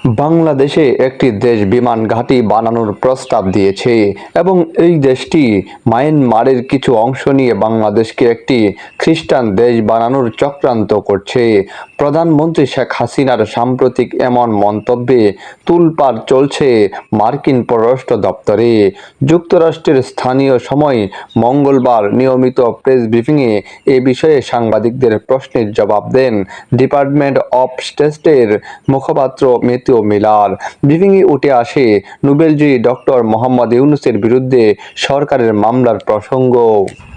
বাংলাদেশে একটি দেশ বিমান ঘাঁটি বানানোর প্রস্তাব দিয়েছে এবং এই দেশটি মায়ানমারের কিছু অংশ নিয়ে বাংলাদেশকে একটি খ্রিস্টান দেশ বানানোর চক্রান্ত করছে। প্রধানমন্ত্রী শেখ হাসিনার সাম্প্রতিক এমন মন্তব্যে তোলপাড় চলছে মার্কিন পররাষ্ট্র দপ্তরে। যুক্তরাষ্ট্রের স্থানীয় সময় মঙ্গলবার নিয়মিত প্রেস ব্রিফিংয়ে এ বিষয়ে সাংবাদিকদের প্রশ্নের জবাব দেন ডিপার্টমেন্ট অফ স্টেটের মুখপাত্র ম্যাথিউ মিলার। ব্রিফিংয়ে উঠে আসে নোবেলজয়ী ডক্টর মোহাম্মদ ইউনূসের বিরুদ্ধে সরকারের মামলার প্রসঙ্গ।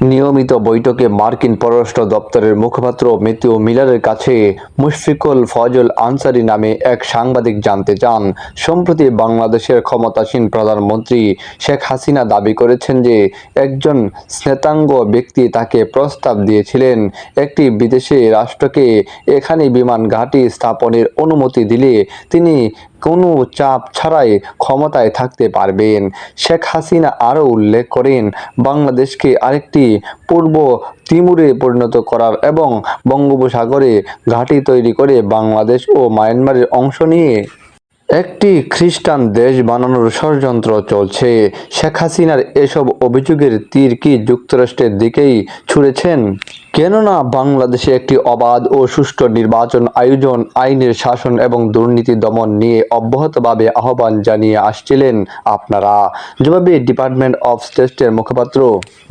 নিয়মিত বৈঠকে মার্কিন পররাষ্ট্র দপ্তরের মুখপাত্র ম্যাথিউ মিলারের কাছে মুশফিকুল ফজল আনসারী নামে এক সাংবাদিক জানতে চান, সম্প্রতি বাংলাদেশের ক্ষমতাসীন প্রধানমন্ত্রী শেখ হাসিনা দাবি করেছেন যে একজন শ্বেতাঙ্গ ব্যক্তি তাকে প্রস্তাব দিয়েছিলেন একটি বিদেশি রাষ্ট্রকে এখানে বিমান ঘাঁটি স্থাপনের অনুমতি দিলে তিনি কোনো চাপ ছাড়াই ক্ষমতায় থাকতে পারবেন। শেখ হাসিনা আরও উল্লেখ করেন, বাংলাদেশকে আরেকটি পূর্ব তিমুরে পরিণত করার এবং বঙ্গোপসাগরে ঘাঁটি তৈরি করে বাংলাদেশ ও মায়ানমারের অংশ নিয়ে একটি খ্রিস্টান দেশ বানানোর ষড়যন্ত্র চলছে। শেখ হাসিনার এসব অভিযোগের তীর কি যুক্তরাষ্ট্রের দিকেই ছুঁড়েছেন? কেননা বাংলাদেশে একটি অবাধ ও সুষ্ঠু নির্বাচন আয়োজন, আইনের শাসন এবং দুর্নীতি দমন নিয়ে অব্যাহতভাবে আহ্বান জানিয়ে আসছিলেন আপনারা। জবাবে ডিপার্টমেন্ট অফ স্টেটের মুখপাত্র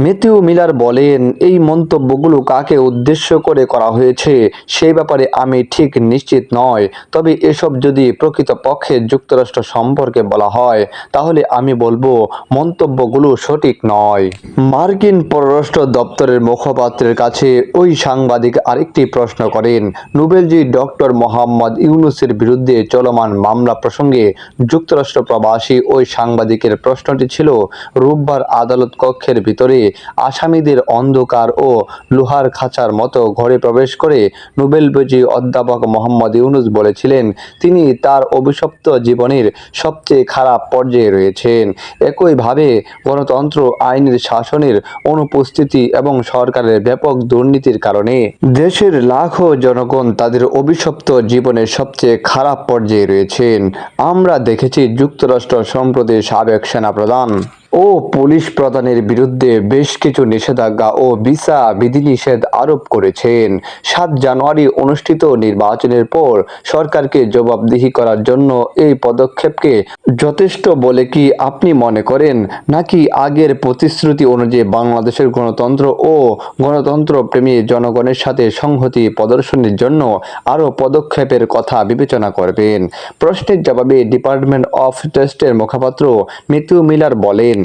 ম্যাথিউ মিলার বলেন, এই মন্তব্যগুলো কাকে উদ্দেশ্য করে করা হয়েছে সেই ব্যাপারে আমি ঠিক নিশ্চিত নয়, তবে এসব যদি প্রকৃতপক্ষে যুক্তরাষ্ট্র সম্পর্কে বলা হয় তাহলে আমি বলবো মন্তব্যগুলো সঠিক নয়। মার্কিন পররাষ্ট্র দপ্তরের মুখপাত্রের কাছে ওই সাংবাদিক আরেকটি প্রশ্ন করেন, নোবেলজয়ী ডক্টর মোহাম্মদ ইউনূসের বিরুদ্ধে চলমান মামলা প্রসঙ্গে। যুক্তরাষ্ট্র প্রবাসী ওই সাংবাদিকের প্রশ্নটি ছিল, রোববার আদালত কক্ষের ভিতরে আসামিদের অন্ধকার ও লোহার খাঁচার মতো ঘরে প্রবেশ করে নোবেলবিজয়ী অধ্যাপক মোহাম্মদ ইউনূস বলেছিলেন তিনি তার অভিশপ্ত জীবনের সবচেয়ে খারাপ পর্যায়ে রয়েছেন। একইভাবে গণতন্ত্র, আইনের শাসনের অনুপস্থিতি এবং সরকারের ব্যাপক দুর্নীতির কারণে দেশের লাখো জনগণ তাদের অভিশপ্ত জীবনের সবচেয়ে খারাপ পর্যায়ে রয়েছেন। আমরা দেখেছি যুক্তরাষ্ট্র সম্প্রতি সাবেক সেনাপ্রধান ও পুলিশ প্রধানের বিরুদ্ধে বেশ কিছু নিষেধাজ্ঞা ও ভিসা বিধিনিষেধ আরোপ করেছেন। ৭ জানুয়ারি অনুষ্ঠিত নির্বাচনের পর সরকারকে জবাবদিহি করার জন্য এই পদক্ষেপকে যথেষ্ট বলে কি আপনি মনে করেন, নাকি আগের প্রতিশ্রুতি অনুযায়ী বাংলাদেশের গণতন্ত্র ও গণতন্ত্রপ্রেমী জনগণের সাথে সংহতি প্রদর্শনের জন্য আরও পদক্ষেপের কথা বিবেচনা করবেন? প্রশ্নের জবাবে ডিপার্টমেন্ট অফ স্টেটের মুখপাত্র ম্যাথিউ মিলার বলেন,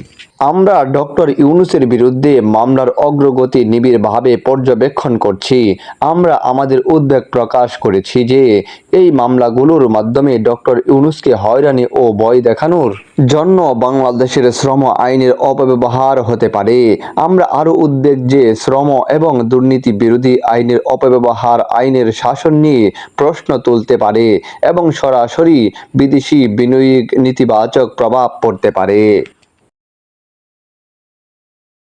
আমরা ডক্টর ইউনূসের বিরুদ্ধে মামলার অগ্রগতি নিবিড়ভাবে পর্যবেক্ষণ করছি। আমরা আমাদের উদ্বেগ প্রকাশ করেছি যে এই মামলাগুলোর মাধ্যমে ডক্টর ইউনূসকে হয়রানি ও ভয় দেখানোর জন্য বাংলাদেশের শ্রম আইনের অপব্যবহার হতে পারে। আমরা আরও উদ্বেগ যে শ্রম এবং দুর্নীতি বিরোধী আইনের অপব্যবহার আইনের শাসন নিয়ে প্রশ্ন তুলতে পারে এবং সরাসরি বিদেশি বিনিয়োগ নেতিবাচক প্রভাব পড়তে পারে।